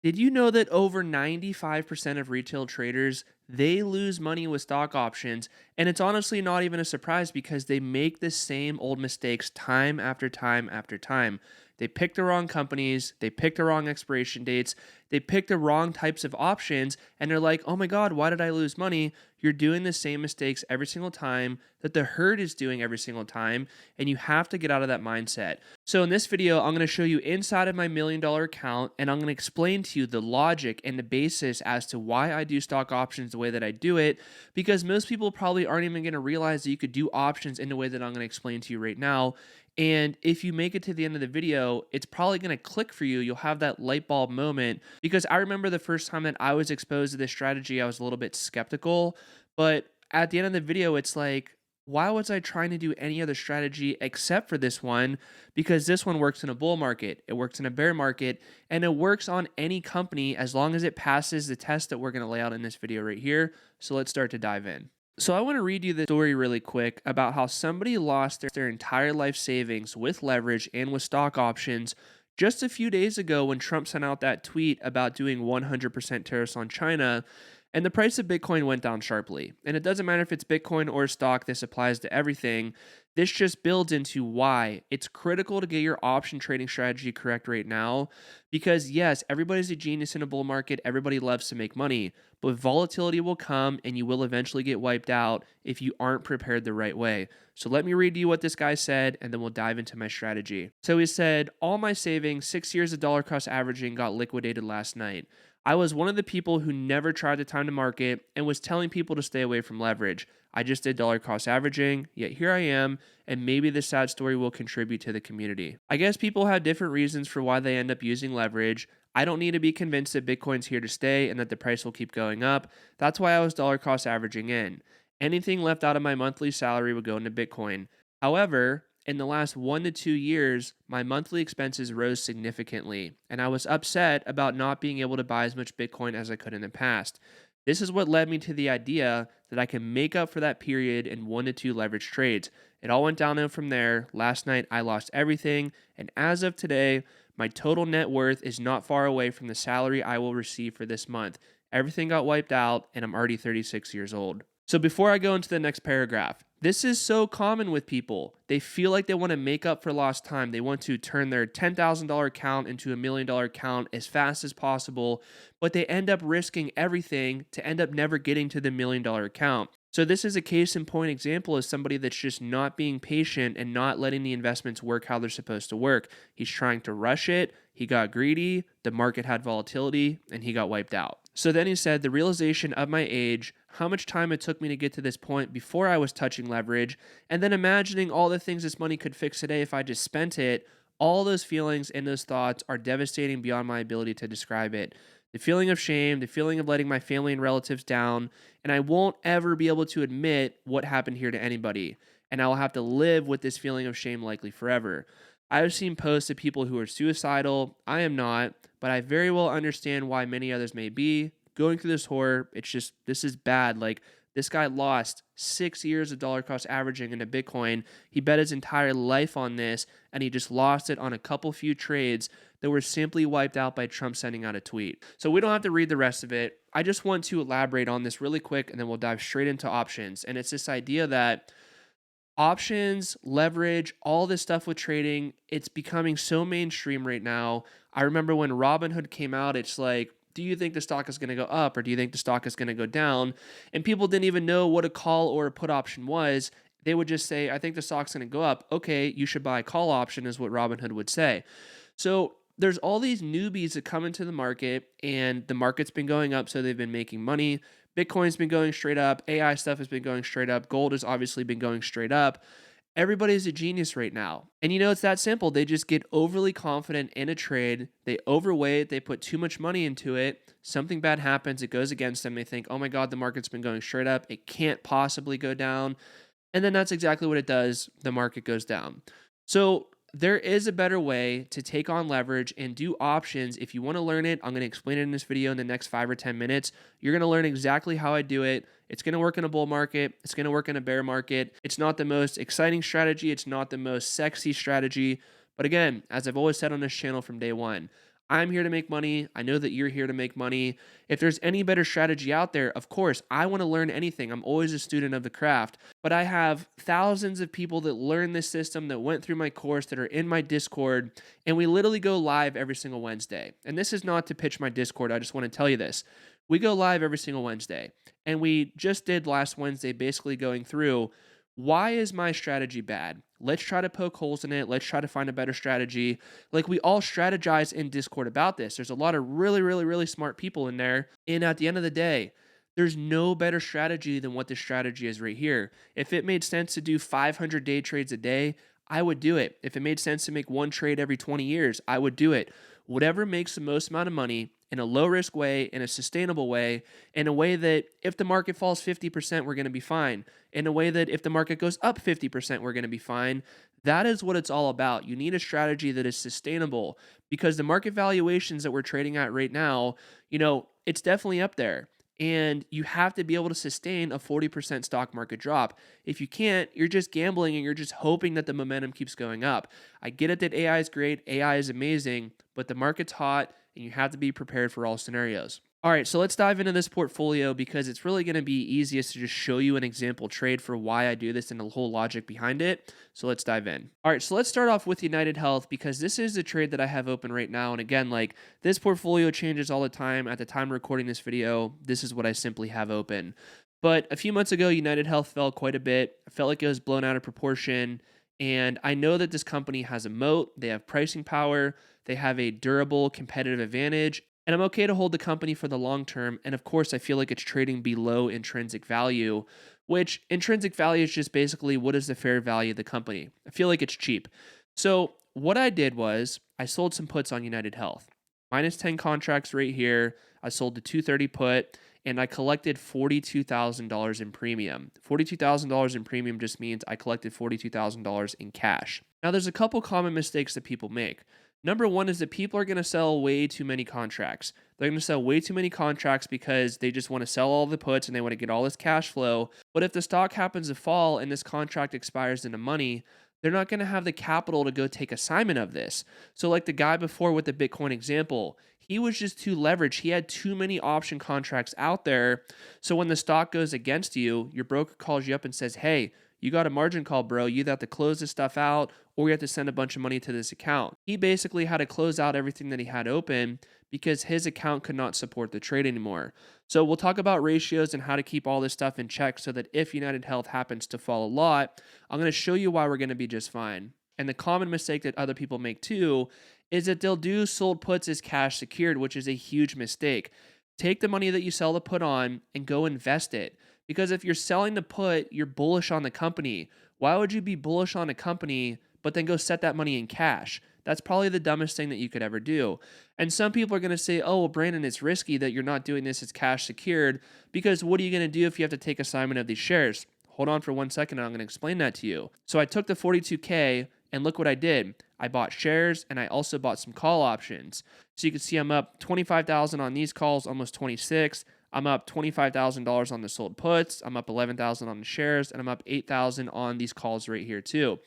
Did you know that over 95% of retail traders, they lose money with stock options, and it's honestly not even a surprise because they make the same old mistakes time after time after time. They pick the wrong companies, they pick the wrong expiration dates, they pick the wrong types of options, and they're like, "Oh my god, why did I lose money?" You're doing the same mistakes every single time that the herd is doing every single time, and you have to get out of that mindset. So in this video, I'm going to show you inside of my $1 million account, and I'm going to explain to you the logic and the basis as to why I do stock options the way that I do it, because most people probably aren't even going to realize that you could do options in the way that I'm going to explain to you right now. And if you make it to the end of the video, it's probably going to click for you. You'll have that light bulb moment because I remember the first time that I was exposed to this strategy, I was a little bit skeptical. But at the end of the video, it's like, why was I trying to do any other strategy except for this one? Because this one works in a bull market, it works in a bear market, and it works on any company as long as it passes the test that we're going to lay out in this video right here. So let's start to dive in. So I want to read you the story really quick about how somebody lost their entire life savings with leverage and with stock options just a few days ago when Trump sent out that tweet about doing 100% tariffs on China. And the price of Bitcoin went down sharply. And it doesn't matter if it's Bitcoin or stock, this applies to everything. This just builds into why it's critical to get your option trading strategy correct right now. Because, yes, everybody's a genius in a bull market. Everybody loves to make money. But volatility will come and you will eventually get wiped out if you aren't prepared the right way. So let me read to you what this guy said and then we'll dive into my strategy. So he said, "All my savings, 6 years of dollar cost averaging, got liquidated last night. I was one of the people who never tried to time to market and was telling people to stay away from leverage. I just did dollar cost averaging, yet here I am, and maybe this sad story will contribute to the community." I guess people have different reasons for why they end up using leverage. I don't need to be convinced that Bitcoin's here to stay and that the price will keep going up. That's why I was dollar cost averaging in. Anything left out of my monthly salary would go into Bitcoin. However, in the last 1 to 2 years, my monthly expenses rose significantly, and I was upset about not being able to buy as much Bitcoin as I could in the past. This is what led me to the idea that I can make up for that period in 1 to 2 leverage trades. It all went downhill from there. Last night, I lost everything, and as of today, my total net worth is not far away from the salary I will receive for this month. Everything got wiped out, and I'm already 36 years old. So before I go into the next paragraph, this is so common with people. They feel like they want to make up for lost time. They want to turn their $10,000 account into a $1 million account as fast as possible, but they end up risking everything to end up never getting to the $1 million account. So this is a case in point example of somebody that's just not being patient and not letting the investments work how they're supposed to work. He's trying to rush it. He got greedy. The market had volatility and he got wiped out. So then he said, the realization of my age, how much time it took me to get to this point before I was touching leverage, and then imagining all the things this money could fix today if I just spent it, all those feelings and those thoughts are devastating beyond my ability to describe it. The feeling of shame, the feeling of letting my family and relatives down, and I won't ever be able to admit what happened here to anybody. And I will have to live with this feeling of shame likely forever. I've seen posts of people who are suicidal. I am not, but I very well understand why many others may be. Going through this horror, it's just, this is bad. Like, this guy lost 6 years of dollar cost averaging into Bitcoin. He bet his entire life on this, and he just lost it on a couple few trades that were simply wiped out by Trump sending out a tweet. So we don't have to read the rest of it. I just want to elaborate on this really quick, and then we'll dive straight into options. And it's this idea that options, leverage, all this stuff with trading, it's becoming so mainstream right now. I remember when Robinhood came out, it's like, do you think the stock is going to go up or do you think the stock is going to go down? And people didn't even know what a call or a put option was. They would just say, I think the stock's going to go up. Okay, you should buy a call option, is what Robinhood would say. So there's all these newbies that come into the market and the market's been going up, so they've been making money. Bitcoin's been going straight up. AI stuff has been going straight up. Gold has obviously been going straight up. Everybody's a genius right now. And it's that simple. They just get overly confident in a trade. They overweight. They put too much money into it. Something bad happens. It goes against them. They think, oh my God, the market's been going straight up. It can't possibly go down. And then that's exactly what it does. The market goes down. So there is a better way to take on leverage and do options. If you want to learn it, I'm going to explain it in this video in the next 5 or 10 minutes. You're going to learn exactly how I do it. It's going to work in a bull market. It's going to work in a bear market. It's not the most exciting strategy. It's not the most sexy strategy. But again, as I've always said on this channel from day one, I'm here to make money. I know that you're here to make money. If there's any better strategy out there, of course, I want to learn anything. I'm always a student of the craft, but I have thousands of people that learn this system, that went through my course, that are in my Discord, and we literally go live every single Wednesday. And this is not to pitch my Discord. I just want to tell you this. We go live every single Wednesday, and we just did last Wednesday basically going through, why is my strategy bad? Let's try to poke holes in it. Let's try to find a better strategy. Like, we all strategize in Discord about this. There's a lot of really, really, really smart people in there. And at the end of the day, there's no better strategy than what this strategy is right here. If it made sense to do 500 day trades a day, I would do it. If it made sense to make one trade every 20 years, I would do it. Whatever makes the most amount of money in a low risk way, in a sustainable way, in a way that if the market falls 50%, we're going to be fine. In a way that if the market goes up 50%, we're going to be fine. That is what it's all about. You need a strategy that is sustainable, because the market valuations that we're trading at right now, it's definitely up there. And you have to be able to sustain a 40% stock market drop. If you can't, you're just gambling and you're just hoping that the momentum keeps going up. I get it that AI is great, AI is amazing, but the market's hot and you have to be prepared for all scenarios. All right, so let's dive into this portfolio, because it's really going to be easiest to just show you an example trade for why I do this and the whole logic behind it. So let's dive in. All right, so let's start off with United Health, because this is the trade that I have open right now. And again, like, this portfolio changes all the time. At the time of recording this video, this is what I simply have open. But a few months ago, United Health fell quite a bit. I felt like it was blown out of proportion. And I know that this company has a moat, they have pricing power, they have a durable competitive advantage, and I'm okay to hold the company for the long term. And of course, I feel like it's trading below intrinsic value, which intrinsic value is just basically what is the fair value of the company. I feel like it's cheap. So what I did was I sold some puts on United Health. Minus 10 contracts right here. I sold the 230 put, and I collected $42,000 in premium. $42,000 in premium just means I collected $42,000 in cash. Now, there's a couple common mistakes that people make. Number one is that people are going to sell way too many contracts. They're going to sell way too many contracts because they just want to sell all the puts and they want to get all this cash flow. But if the stock happens to fall and this contract expires into money, they're not going to have the capital to go take assignment of this. So like the guy before with the Bitcoin example, he was just too leveraged. He had too many option contracts out there. So when the stock goes against you, your broker calls you up and says, hey, you got a margin call, bro. You either have to close this stuff out or you have to send a bunch of money to this account. He basically had to close out everything that he had open because his account could not support the trade anymore. So we'll talk about ratios and how to keep all this stuff in check so that if United Health happens to fall a lot, I'm going to show you why we're going to be just fine. And the common mistake that other people make too is that they'll do sold puts as cash secured, which is a huge mistake. Take the money that you sell the put on and go invest it. Because if you're selling the put, you're bullish on the company. Why would you be bullish on a company but then go set that money in cash? That's probably the dumbest thing that you could ever do. And some people are going to say, oh, well, Brandon, it's risky that you're not doing this as cash secured, because what are you going to do if you have to take assignment of these shares? Hold on for 1 second and I'm going to explain that to you. So I took the 42K and look what I did. I bought shares and I also bought some call options. So you can see I'm up 25,000 on these calls, almost 26. I'm up $25,000 on the sold puts. I'm up 11,000 on the shares, and I'm up 8,000 on these calls right here too.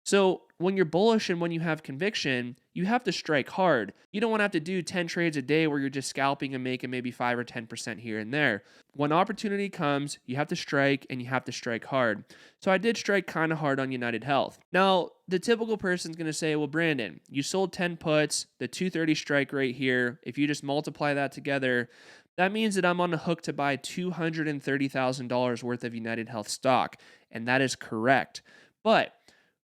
So when you're bullish and when you have conviction, you have to strike hard. You don't want to have to do 10 trades a day where you're just scalping and making maybe 5 or 10% here and there. When opportunity comes, you have to strike and you have to strike hard. So I did strike kind of hard on United Health. Now, the typical person's going to say, well, Brandon, you sold 10 puts, the 230 strike right here. If you just multiply that together, that means that I'm on the hook to buy $230,000 worth of United Health stock. And that is correct. But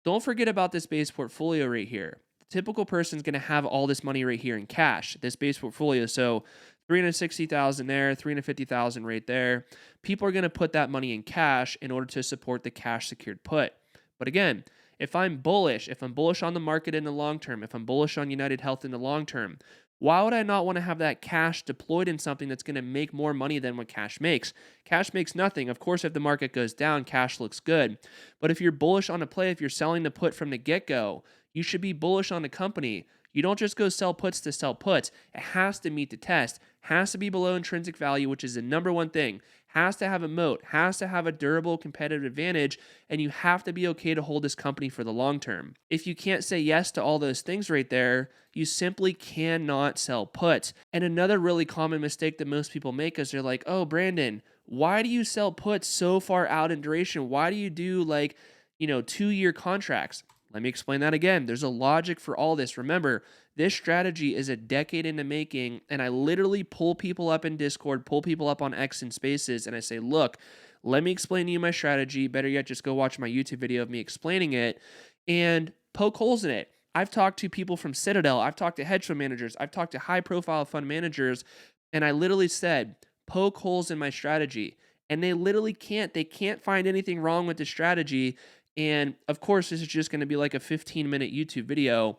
don't forget about this base portfolio right here. The typical person is going to have all this money right here in cash, this base portfolio. So 360,000 there, 350,000 right there. People are going to put that money in cash in order to support the cash secured put. But again, if I'm bullish on the market in the long term, if I'm bullish on United Health in the long term, why would I not want to have that cash deployed in something that's going to make more money than what cash makes? Cash makes nothing. Of course, if the market goes down, cash looks good. But if you're bullish on a play, if you're selling the put from the get-go, you should be bullish on the company. You don't just go sell puts to sell puts. It has to meet the test. Has to be below intrinsic value, which is the number one thing. has to have a moat, has to have a durable competitive advantage, and you have to be okay to hold this company for the long term. If you can't say yes to all those things right there, you simply cannot sell puts. And another really common mistake that most people make is they're like, oh, Brandon, why do you sell puts so far out in duration? Why do you do like, 2-year contracts? Let me explain that again. There's a logic for all this. Remember, this strategy is a decade in the making, and I literally pull people up in Discord, pull people up on X and Spaces, and I say, look, let me explain to you my strategy. Better yet, just go watch my YouTube video of me explaining it and poke holes in it. I've talked to people from Citadel. I've talked to hedge fund managers. I've talked to high-profile fund managers, and I literally said, poke holes in my strategy. And they literally can't. They can't find anything wrong with the strategy. And of course, this is just going to be like a 15-minute YouTube video.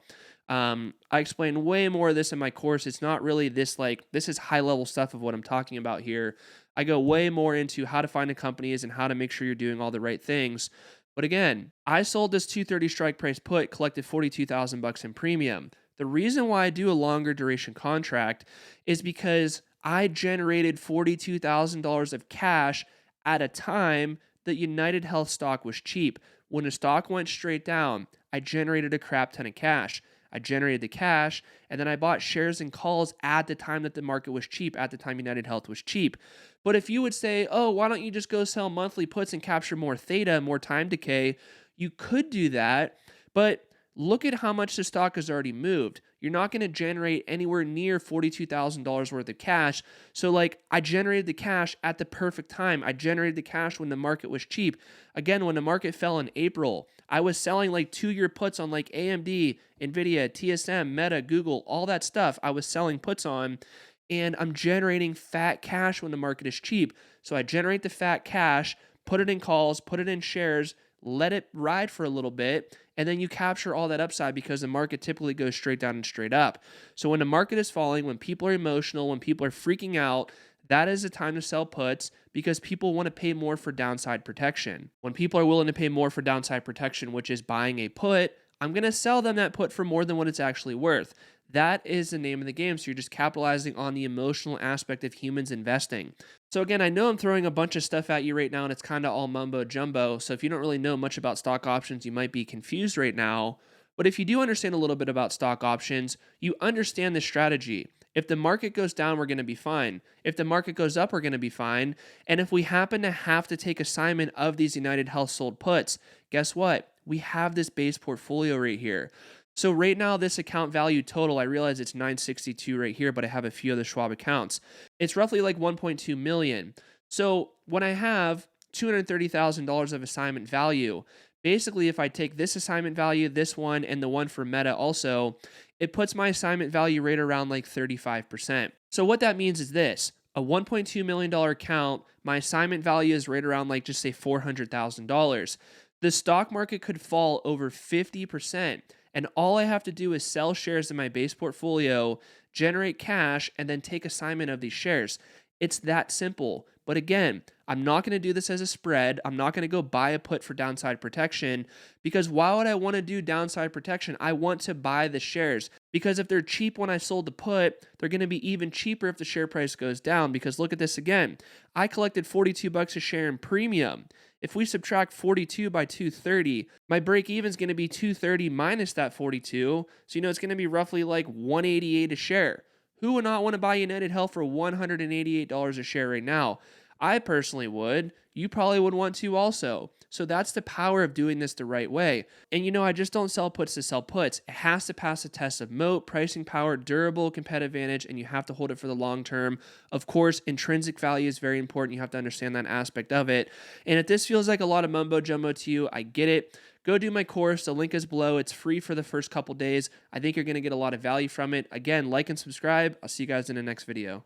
I explain way more of this in my course. It's not really this this is high level stuff of what I'm talking about here. I go way more into how to find the companies and how to make sure you're doing all the right things. But again, I sold this 230 strike price put, collected $42,000 in premium. The reason why I do a longer duration contract is because I generated $42,000 of cash at a time that United Health stock was cheap. When the stock went straight down, I generated a crap ton of cash. I generated the cash, and then I bought shares and calls at the time that the market was cheap, at the time United Health was cheap. But if you would say, oh, why don't you just go sell monthly puts and capture more theta, more time decay, you could do that, but look at how much the stock has already moved. You're not going to generate anywhere near $42,000 worth of cash. So I generated the cash at the perfect time. I generated the cash when the market was cheap. Again, when the market fell in April, I was selling 2-year puts on AMD, Nvidia, TSM, Meta, Google, all that stuff. I was selling puts on, and I'm generating fat cash when the market is cheap. So I generate the fat cash, put it in calls, put it in shares, let it ride for a little bit, and then you capture all that upside because the market typically goes straight down and straight up. So when the market is falling, when people are emotional, when people are freaking out, that is the time to sell puts because people want to pay more for downside protection. When people are willing to pay more for downside protection, which is buying a put, I'm going to sell them that put for more than what it's actually worth. That is the name of the game. So you're just capitalizing on the emotional aspect of humans investing. So again, I know I'm throwing a bunch of stuff at you right now and it's kind of all mumbo jumbo. So if you don't really know much about stock options, you might be confused right now. But if you do understand a little bit about stock options, you understand the strategy. If the market goes down, we're going to be fine. If the market goes up, we're going to be fine. And if we happen to have to take assignment of these United Health sold puts, guess what? We have this base portfolio right here. So right now, this account value total, I realize it's 962 right here, but I have a few other Schwab accounts. It's roughly 1.2 million. So when I have $230,000 of assignment value, basically if I take this assignment value, this one, and the one for Meta also, it puts my assignment value right around 35%. So what that means is this. A $1.2 million account, my assignment value is right around just say $400,000. The stock market could fall over 50%. And all I have to do is sell shares in my base portfolio, generate cash, and then take assignment of these shares. It's that simple. But again, I'm not going to do this as a spread. I'm not going to go buy a put for downside protection because why would I want to do downside protection? I want to buy the shares because if they're cheap when I sold the put, they're going to be even cheaper if the share price goes down because look at this again. I collected $42 a share in premium. If we subtract 42 by 230, my break even is going to be 230 minus that 42. So, it's going to be roughly 188 a share. Who would not want to buy United Health for $188 a share right now? I personally would. You probably would want to also. So that's the power of doing this the right way. And I just don't sell puts to sell puts. It has to pass a test of moat, pricing power, durable competitive advantage, and you have to hold it for the long term. Of course, intrinsic value is very important. You have to understand that aspect of it. And if this feels like a lot of mumbo jumbo to you, I get it. Go do my course. The link is below. It's free for the first couple days. I think you're going to get a lot of value from it. Again, like and subscribe. I'll see you guys in the next video.